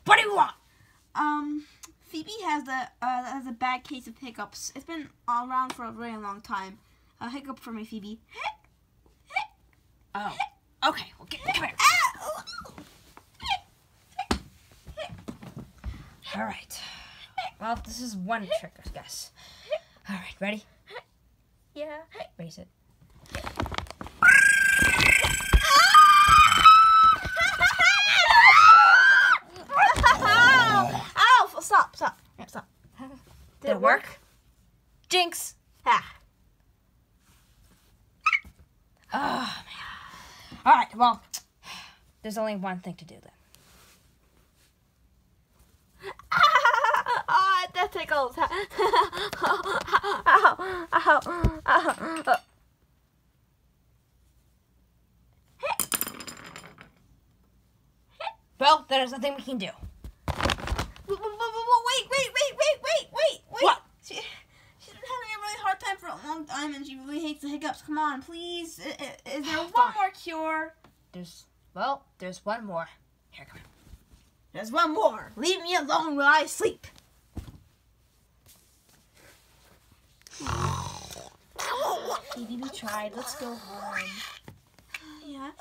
What do you want? Phoebe has a bad case of hiccups. It's been around for a very long time. A hiccup for me, Phoebe. Oh. Okay. Well, come here. All right. Well, this is one trick, I guess. All right, ready? Yeah. Raise it. Ow! Stop. Did it work? Jinx. Ah. Oh, man. All right, well, there's only one thing to do then. That tickles. Ow. Well, there's nothing we can do. Wait. What? She's been having a really hard time for a long time, and she really hates the hiccups. Come on, please. Is there one more cure? There's one more. Here, come on. There's one more. Leave me alone while I sleep. Maybe we tried. Let's go home. Yeah.